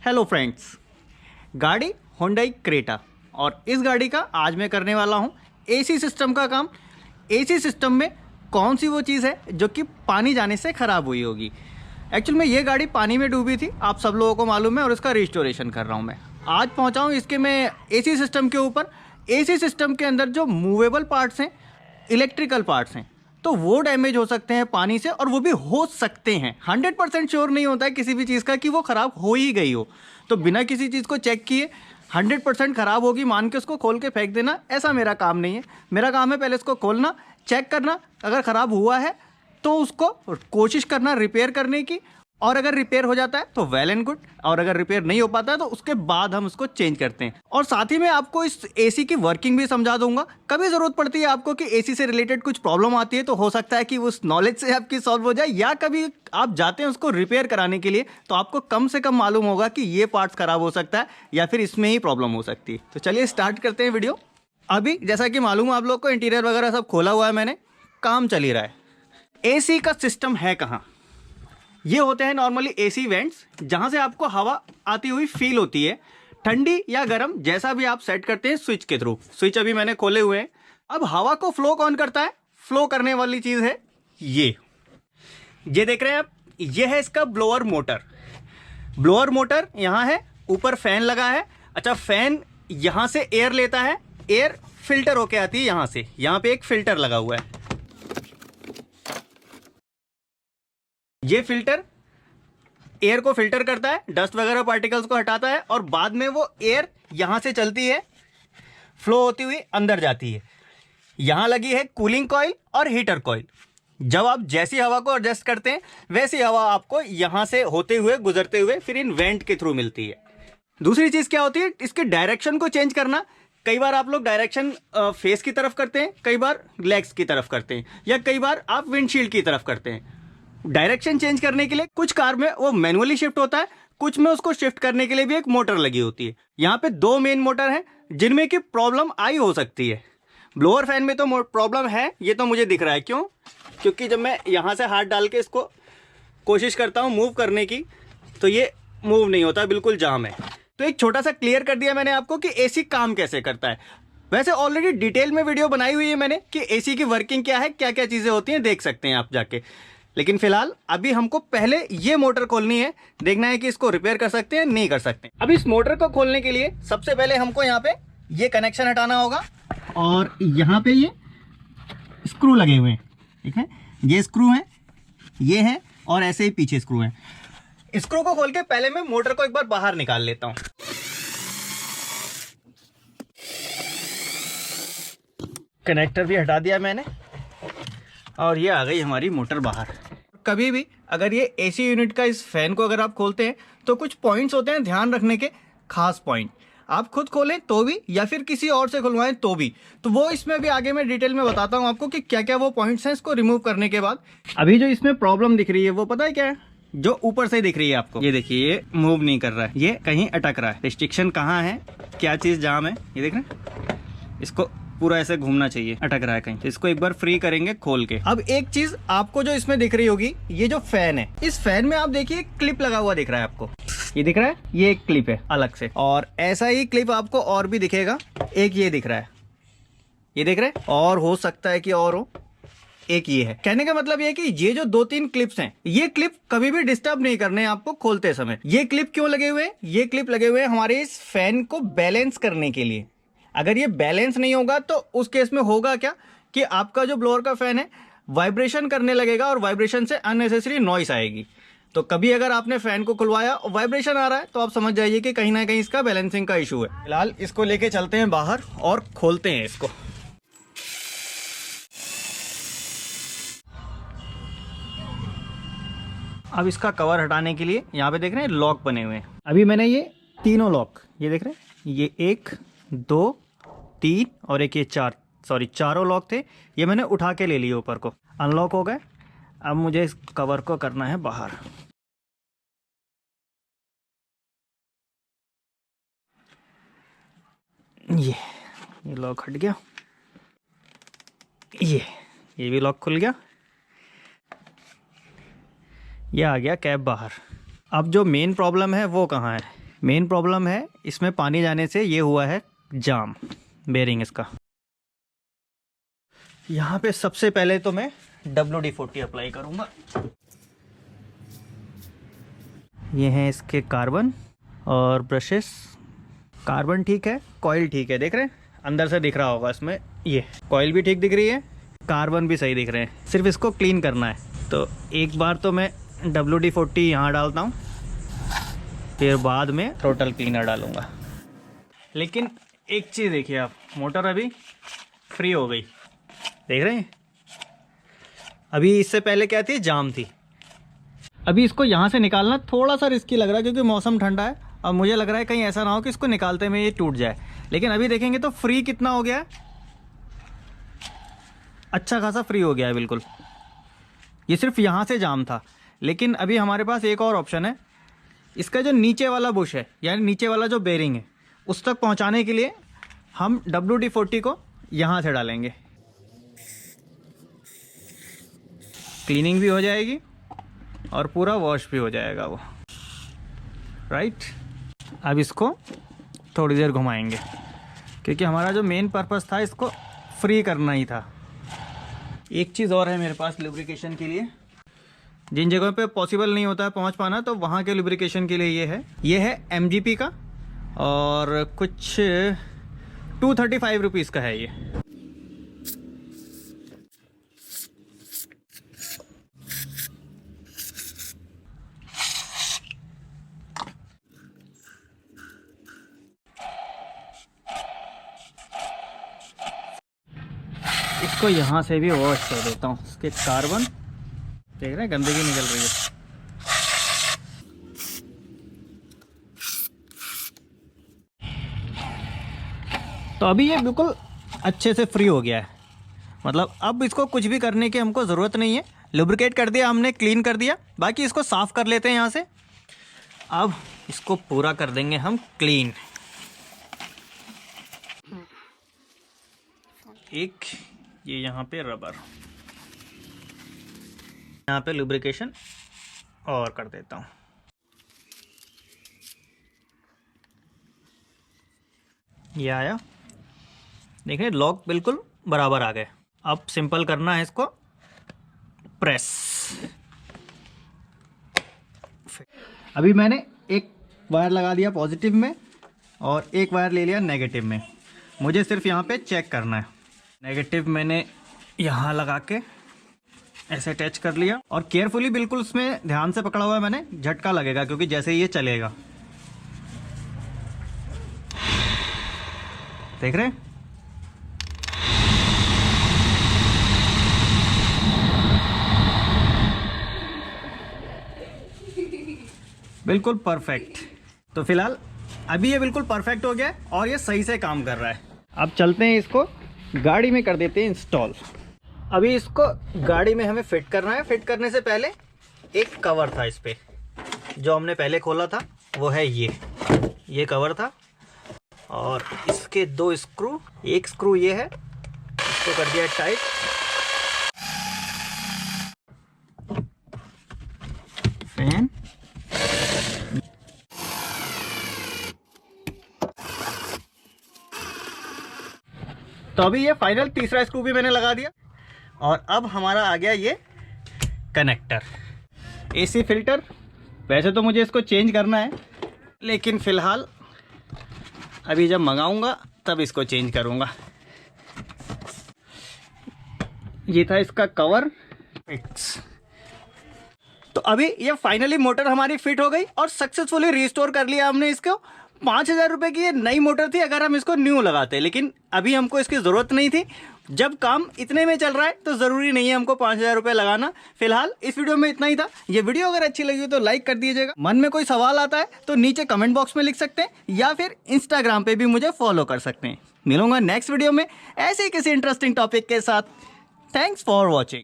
Hello friends, गाड़ी Hyundai Creta और इस गाड़ी का आज मैं करने वाला हूँ एसी सिस्टम का काम। एसी सिस्टम में कौन सी वो चीज़ है जो कि पानी जाने से ख़राब हुई होगी। एक्चुअल में ये गाड़ी पानी में डूबी थी, आप सब लोगों को मालूम है, और इसका रिस्टोरेशन कर रहा हूँ मैं। आज पहुँचा हूँ इसके मैं एसी सिस्टम के ऊपर। एसी सिस्टम के अंदर जो मूवेबल पार्ट्स हैं, इलेक्ट्रिकल पार्ट्स हैं, तो वो डैमेज हो सकते हैं पानी से, और वो भी हो सकते हैं। 100% श्योर नहीं होता है किसी भी चीज़ का कि वो ख़राब हो ही गई हो। तो बिना किसी चीज़ को चेक किए 100% ख़राब होगी मान के उसको खोल के फेंक देना, ऐसा मेरा काम नहीं है। मेरा काम है पहले इसको खोलना, चेक करना, अगर ख़राब हुआ है तो उसको कोशिश करना रिपेयर करने की, और अगर रिपेयर हो जाता है तो वेल एंड गुड, और अगर रिपेयर नहीं हो पाता है तो उसके बाद हम उसको चेंज करते हैं। और साथ ही मैं आपको इस एसी की वर्किंग भी समझा दूंगा। कभी ज़रूरत पड़ती है आपको कि एसी से रिलेटेड कुछ प्रॉब्लम आती है तो हो सकता है कि उस नॉलेज से आपकी सॉल्व हो जाए, या कभी आप जाते हैं उसको रिपेयर कराने के लिए तो आपको कम से कम मालूम होगा कि ये पार्ट्स ख़राब हो सकता है या फिर इसमें ही प्रॉब्लम हो सकती है। तो चलिए स्टार्ट करते हैं वीडियो। अभी जैसा कि मालूम है आप लोग को, इंटीरियर वगैरह सब खोला हुआ है मैंने, काम चल ही रहा है। एसी का सिस्टम है कहाँ? ये होते हैं नॉर्मली एसी वेंट्स, जहां से आपको हवा आती हुई फील होती है, ठंडी या गर्म, जैसा भी आप सेट करते हैं स्विच के थ्रू। स्विच अभी मैंने खोले हुए हैं। अब हवा को फ्लो कौन करता है? फ्लो करने वाली चीज़ है ये देख रहे हैं आप, ये है इसका ब्लोअर मोटर। ब्लोअर मोटर यहाँ है, ऊपर फैन लगा है। अच्छा, फैन यहाँ से एयर लेता है, एयर फिल्टर होके आती है यहाँ से। यहाँ पे एक फिल्टर लगा हुआ है, ये फिल्टर एयर को फिल्टर करता है, डस्ट वगैरह पार्टिकल्स को हटाता है, और बाद में वो एयर यहां से चलती है, फ्लो होती हुई अंदर जाती है। यहां लगी है कूलिंग कॉइल और हीटर कॉइल। जब आप जैसी हवा को एडजस्ट करते हैं वैसी हवा आपको यहां से होते हुए गुजरते हुए फिर इन वेंट के थ्रू मिलती है। दूसरी चीज क्या होती है, इसके डायरेक्शन को चेंज करना। कई बार आप लोग डायरेक्शन फेस की तरफ करते हैं, कई बार लेग्स की तरफ करते हैं, या कई बार आप विंडशील्ड की तरफ करते हैं। डायरेक्शन चेंज करने के लिए कुछ कार में वो मैनुअली शिफ्ट होता है, कुछ में उसको शिफ्ट करने के लिए भी एक मोटर लगी होती है। यहाँ पे दो मेन मोटर हैं जिनमें की प्रॉब्लम आई हो सकती है। ब्लोअर फैन में तो प्रॉब्लम है, ये तो मुझे दिख रहा है। क्यों? क्योंकि जब मैं यहाँ से हाथ डाल के इसको कोशिश करता हूँ मूव करने की तो ये मूव नहीं होता, बिल्कुल जाम है। तो एक छोटा सा क्लियर कर दिया मैंने आपको कि एसी काम कैसे करता है। वैसे ऑलरेडी डिटेल में वीडियो बनाई हुई है मैंने कि एसी की वर्किंग क्या है, क्या क्या चीज़ें होती हैं, देख सकते हैं आप जाके। लेकिन फिलहाल अभी हमको पहले ये मोटर खोलनी है, देखना है कि इसको रिपेयर कर सकते हैं नहीं कर सकते। अब इस मोटर को खोलने के लिए सबसे पहले हमको यहाँ पे ये कनेक्शन हटाना होगा, और यहाँ पे ये स्क्रू लगे हुए हैं, ठीक है, ये स्क्रू हैं, ये हैं, और ऐसे ही पीछे स्क्रू हैं। स्क्रू को खोल के पहले मैं मोटर को एक बार बाहर निकाल लेता हूँ। कनेक्टर भी हटा दिया मैंने, और ये आ गई हमारी मोटर बाहर। कभी भी अगर ये एसी यूनिट का इस फैन को अगर आप खोलते हैं तो कुछ पॉइंट्स होते हैं ध्यान रखने के, खास पॉइंट। आप खुद खोलें तो भी, या फिर किसी और से खुलवाएं तो भी, तो वो इसमें भी आगे मैं डिटेल में बताता हूं आपको कि क्या क्या वो पॉइंट्स हैं इसको रिमूव करने के बाद। अभी जो इसमें प्रॉब्लम दिख रही है वो पता है क्या है? जो ऊपर से दिख रही है आपको, ये देखिए, ये मूव नहीं कर रहा है, ये कहीं अटक रहा है। रिस्ट्रिक्शन कहाँ है, क्या चीज़ जाम है, ये देख रहे हैं? इसको पूरा ऐसे घूमना चाहिए, अटक रहा है कहीं, तो इसको एक बार फ्री करेंगे खोल के। अब एक चीज आपको जो इसमें दिख रही होगी, ये जो फैन है, इस फैन में आप देखिए क्लिप लगा हुआ दिख रहा है आपको, ये दिख रहा है, ये एक क्लिप है अलग से, और ऐसा ही क्लिप आपको और भी दिखेगा। एक ये दिख रहा है, ये देख रहे हैं, और हो सकता है कि और हो, एक ये है। कहने का मतलब ये है कि ये जो 2-3 क्लिप्स हैं, ये क्लिप कभी भी डिस्टर्ब नहीं करने हैं आपको खोलते समय। ये क्लिप क्यों लगे हुए हैं? ये क्लिप लगे हुए हैं हमारे इस फैन को बैलेंस करने के लिए। अगर ये बैलेंस नहीं होगा तो उस केस में होगा क्या कि आपका जो ब्लोअर का फैन है वाइब्रेशन करने लगेगा, और वाइब्रेशन से अननेसेसरी नॉइस आएगी। तो कभी अगर आपने फैन को खुलवाया और वाइब्रेशन आ रहा है तो आप समझ जाइए कि कहीं ना कहीं इसका बैलेंसिंग का इशू है। फिलहाल इसको लेके चलते हैं बाहर और खोलते हैं इसको। अब इसका कवर हटाने के लिए यहाँ पे देख रहे हैं लॉक बने हुए हैं। अभी मैंने ये तीनों लॉक, ये देख रहे हैं, ये 1, 2, 3 और एक ये 4, सॉरी चारों लॉक थे, ये मैंने उठा के ले लिए ऊपर को, अनलॉक हो गए। अब मुझे इस कवर को करना है बाहर। ये लॉक हट गया, ये भी लॉक खुल गया, ये आ गया कैप बाहर। अब जो मेन प्रॉब्लम है वो कहाँ है? मेन प्रॉब्लम है इसमें पानी जाने से ये हुआ है जाम बेरिंग इसका। यहाँ पे सबसे पहले तो मैं WD-40 अप्लाई करूँगा। ये हैं इसके कार्बन और ब्रशेस। कार्बन ठीक है, कॉइल ठीक है, देख रहे हैं अंदर से दिख रहा होगा इसमें, ये कॉइल भी ठीक दिख रही है, कार्बन भी सही दिख रहे हैं। सिर्फ इसको क्लीन करना है। तो एक बार तो मैं WD-40 यहाँ डालता हूँ, फिर बाद में टोटल क्लीनर डालूँगा। लेकिन एक चीज़ देखिए आप, मोटर अभी फ्री हो गई, देख रहे हैं। अभी इससे पहले क्या थी, जाम थी। अभी इसको यहाँ से निकालना थोड़ा सा रिस्की लग रहा है क्योंकि मौसम ठंडा है। अब मुझे लग रहा है कहीं ऐसा ना हो कि इसको निकालते में ये टूट जाए। लेकिन अभी देखेंगे तो फ्री कितना हो गया है, अच्छा खासा फ्री हो गया है बिल्कुल। ये सिर्फ यहाँ से जाम था। लेकिन अभी हमारे पास एक और ऑप्शन है, इसका जो नीचे वाला बुश है यानी नीचे वाला जो बेरिंग है उस तक पहुँचाने के लिए हम WD-40 को यहाँ से डालेंगे। क्लीनिंग भी हो जाएगी और पूरा वॉश भी हो जाएगा वो, राइट। अब इसको थोड़ी देर घुमाएंगे क्योंकि हमारा जो मेन पर्पस था इसको फ्री करना ही था। एक चीज़ और है मेरे पास लुब्रिकेशन के लिए, जिन जगहों पे पॉसिबल नहीं होता है पहुंच पाना, तो वहाँ के लुब्रिकेशन के लिए ये है MGP का और कुछ 235 रुपीज़ का है ये। इसको यहाँ से भी वॉश कर देता हूँ। इसके कार्बन देख रहे हैं, गंदगी निकल रही है। तो अभी ये बिल्कुल अच्छे से फ्री हो गया है। मतलब अब इसको कुछ भी करने की हमको ज़रूरत नहीं है। लुब्रिकेट कर दिया हमने, क्लीन कर दिया, बाकी इसको साफ़ कर लेते हैं यहाँ से। अब इसको पूरा कर देंगे हम क्लीन। एक ये यहाँ पे रबर, यहाँ पे लुब्रिकेशन और कर देता हूँ। ये आया, देखिए लॉक बिल्कुल बराबर आ गए। अब सिंपल करना है इसको प्रेस। अभी मैंने एक वायर लगा दिया पॉजिटिव में और एक वायर ले लिया नेगेटिव में। मुझे सिर्फ यहाँ पे चेक करना है। नेगेटिव मैंने यहाँ लगा के ऐसे अटैच कर लिया और केयरफुली बिल्कुल उसमें ध्यान से पकड़ा हुआ है मैंने, झटका लगेगा क्योंकि जैसे ही ये चलेगा, देख रहे हैं। बिल्कुल परफेक्ट। तो फिलहाल अभी ये बिल्कुल परफेक्ट हो गया है और ये सही से काम कर रहा है। अब चलते हैं, इसको गाड़ी में कर देते हैं इंस्टॉल। अभी इसको गाड़ी में हमें फिट करना है। फिट करने से पहले एक कवर था इस पे, जो हमने पहले खोला था, वो है ये कवर था और इसके 2 स्क्रू, एक स्क्रू ये है, इसको कर दिया टाइट। फैन, तो अभी ये फाइनल तीसरा स्क्रू भी मैंने लगा दिया और अब हमारा आ गया ये कनेक्टर। AC फिल्टर, वैसे तो मुझे इसको चेंज करना है लेकिन फ़िलहाल अभी जब मंगाऊंगा तब इसको चेंज करूंगा। ये था इसका कवर फिक्स। तो अभी ये फाइनली मोटर हमारी फिट हो गई और सक्सेसफुली रिस्टोर कर लिया हमने इसको। 5,000 रुपये की ये नई मोटर थी अगर हम इसको न्यू लगाते, लेकिन अभी हमको इसकी ज़रूरत नहीं थी। जब काम इतने में चल रहा है तो ज़रूरी नहीं है हमको 5,000 रुपये लगाना। फिलहाल इस वीडियो में इतना ही था। ये वीडियो अगर अच्छी लगी हो तो लाइक कर दीजिएगा। मन में कोई सवाल आता है तो नीचे कमेंट बॉक्स में लिख सकते हैं या फिर इंस्टाग्राम पे भी मुझे फॉलो कर सकते हैं। मिलूंगा नेक्स्ट वीडियो में ऐसे ही किसी इंटरेस्टिंग टॉपिक के साथ। Thanks for watching.